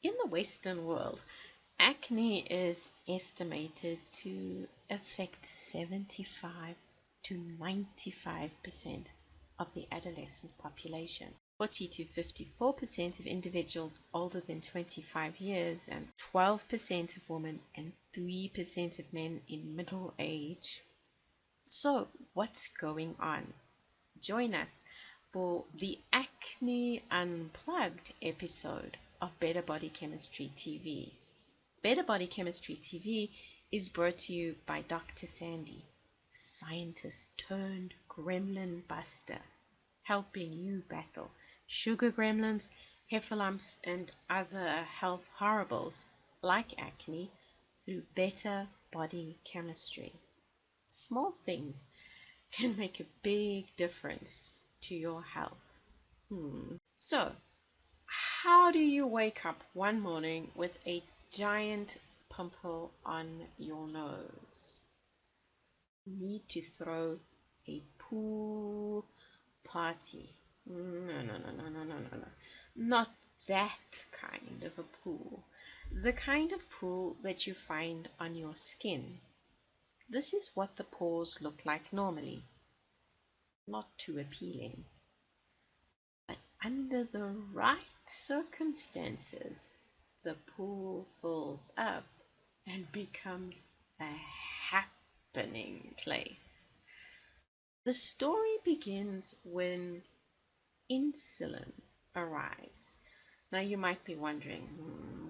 In the Western world, acne is estimated to affect 75 to 95% of the adolescent population. 40 to 54% of individuals older than 25 years, and 12% of women and 3% of men in middle age. So, what's going on? Join us for the Acne Unplugged episode of Better Body Chemistry TV. Better Body Chemistry TV is brought to you by Dr. Sandy, scientist turned gremlin buster, helping you battle sugar gremlins, heifer lumps, and other health horribles like acne through better body chemistry. Small things can make a big difference to your health. So, how do you wake up one morning with a giant pimple on your nose? You need to throw a pool party. No. Not that kind of a pool. The kind of pool that you find on your skin. This is what the pores look like normally. Not too appealing. But under the right circumstances, the pool fills up and becomes a happening place. The story begins when insulin arrives. Now you might be wondering,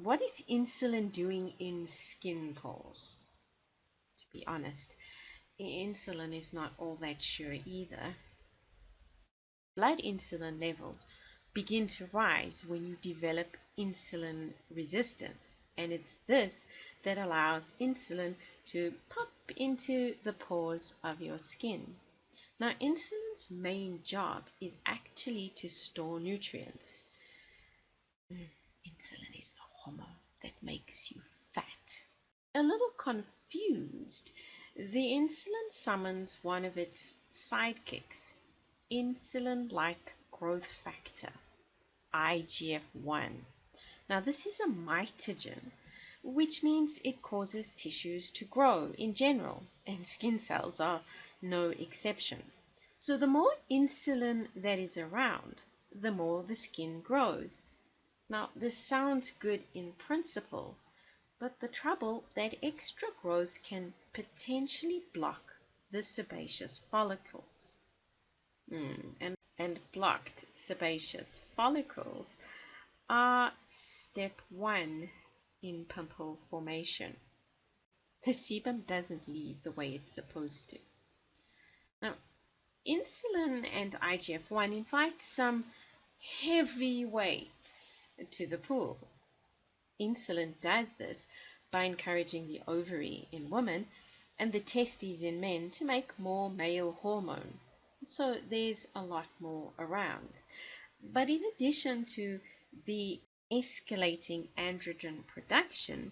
what is insulin doing in skin pores? To be honest, insulin is not all that sure either. Blood insulin levels begin to rise when you develop insulin resistance, and it's this that allows insulin to pop into the pores of your skin. Now, insulin's main job is actually to store nutrients. Insulin is the hormone that makes you fat. A little confused, the insulin summons one of its sidekicks, insulin-like growth factor, IGF-1. Now, this is a mitogen, which means it causes tissues to grow in general, and skin cells are no exception. So the more insulin that is around, the more the skin grows. Now, this sounds good in principle, but the trouble that extra growth can potentially block the sebaceous follicles. And blocked sebaceous follicles are step 1 in pimple formation. The sebum doesn't leave the way it's supposed to. Now, insulin and IGF-1 invite some heavy weights to the pool. Insulin does this by encouraging the ovary in women and the testes in men to make more male hormone. So there's a lot more around. But in addition to the escalating androgen production,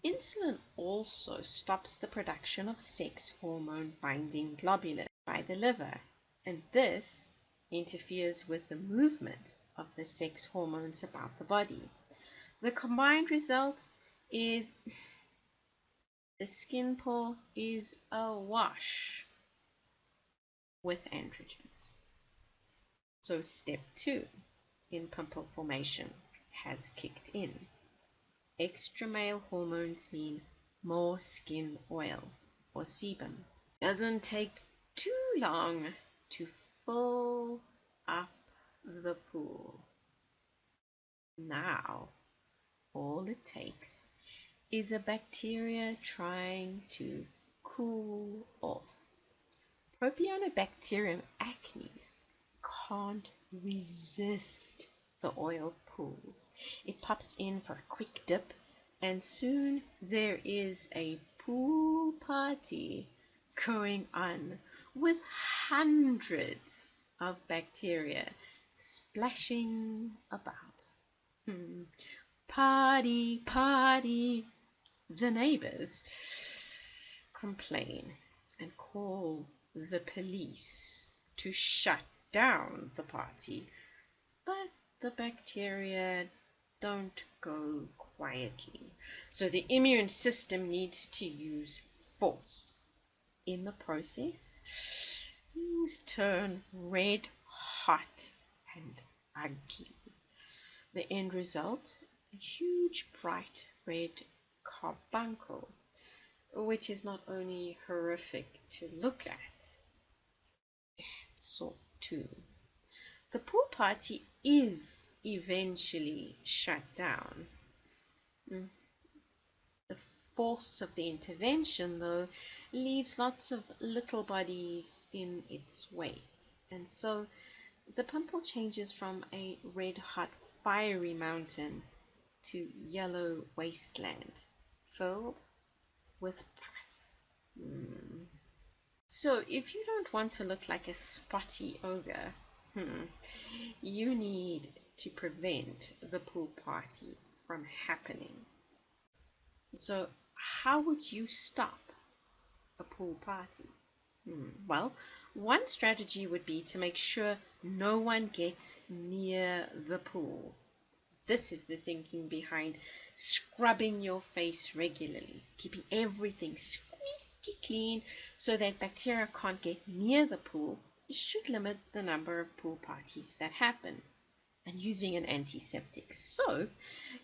insulin also stops the production of sex hormone binding globulin by the liver, and this interferes with the movement of the sex hormones about the body. The combined result is the skin pore is awash with androgens. So step 2 in pimple formation has kicked in. Extra male hormones mean more skin oil or sebum. Doesn't take too long to fill up the pool. Now, all it takes is a bacteria trying to cool off. Propionibacterium acnes can't resist the oil pools. It pops in for a quick dip, and soon there is a pool party going on with hundreds of bacteria splashing about. Party, party. The neighbors complain and call the police to shut down the party, but the bacteria don't go quietly. So the immune system needs to use force. In the process, things turn red hot and ugly. The end result, a huge bright red carbuncle, which is not only horrific to look at, so too. The pool party is eventually shut down. The force of the intervention, though, leaves lots of little bodies in its wake. And so the pimple changes from a red-hot fiery mountain to yellow wasteland filled with pus. So if you don't want to look like a spotty ogre, you need to prevent the pool party from happening. So how would you stop a pool party? Well, one strategy would be to make sure no one gets near the pool. This is the thinking behind scrubbing your face regularly, keeping everything squeaky clean so that bacteria can't get near the pool should limit the number of pool parties that happen. And using an antiseptic soap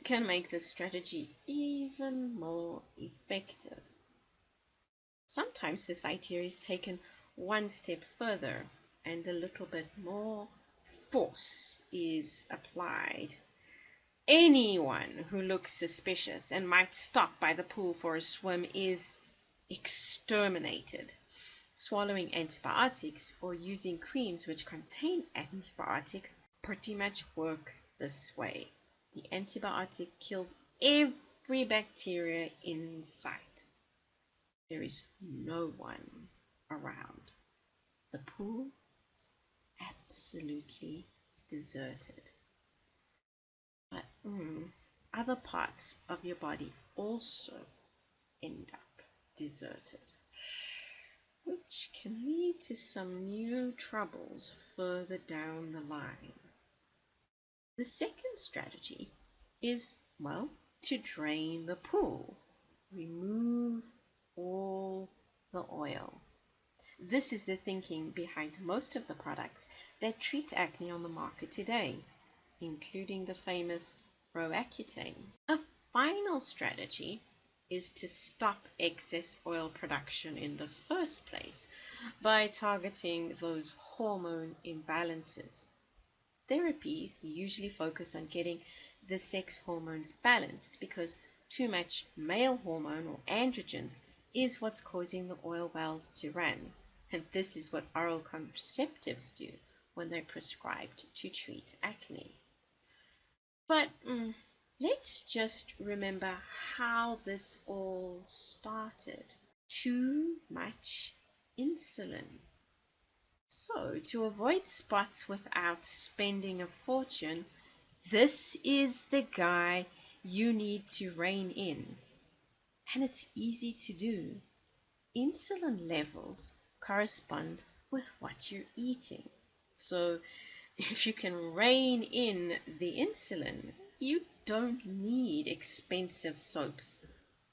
can make this strategy even more effective. Sometimes this idea is taken one step further and a little bit more force is applied. Anyone who looks suspicious and might stop by the pool for a swim is exterminated. Swallowing antibiotics or using creams which contain antibiotics pretty much work this way. The antibiotic kills every bacteria in sight. There is no one around. The pool, absolutely deserted. But other parts of your body also end up deserted, which can lead to some new troubles further down the line. The second strategy is, well, to drain the pool. Remove all the oil. This is the thinking behind most of the products that treat acne on the market today, including the famous Roaccutane. A final strategy is to stop excess oil production in the first place by targeting those hormone imbalances. Therapies usually focus on getting the sex hormones balanced because too much male hormone or androgens is what's causing the oil wells to run. And this is what oral contraceptives do when they're prescribed to treat acne. But let's just remember how this all started. Too much insulin. So, to avoid spots without spending a fortune, this is the guy you need to rein in. And it's easy to do. Insulin levels correspond with what you're eating. So, if you can rein in the insulin, you don't need expensive soaps.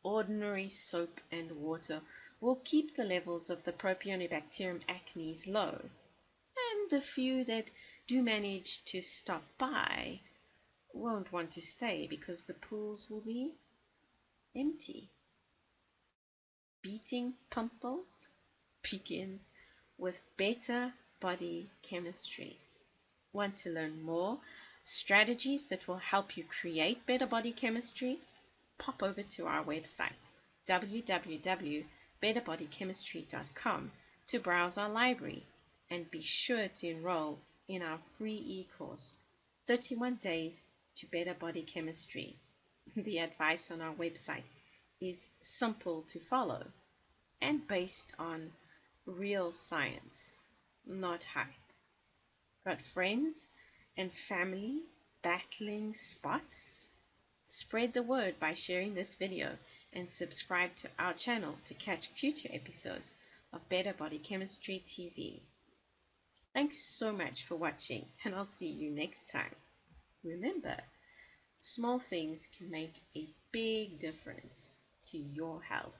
Ordinary soap and water will keep the levels of the Propionibacterium acnes low. And the few that do manage to stop by won't want to stay because the pools will be empty. Beating pimples begins with better body chemistry. Want to learn more strategies that will help you create better body chemistry? Pop over to our website www.betterbodychemistry.com to browse our library and be sure to enroll in our free e-course 31 Days to Better Body Chemistry. The advice on our website is simple to follow and based on real science, not hype. Got friends and family battling spots? Spread the word by sharing this video and subscribe to our channel to catch future episodes of Better Body Chemistry TV. Thanks so much for watching, and I'll see you next time. Remember, Small things can make a big difference to your health.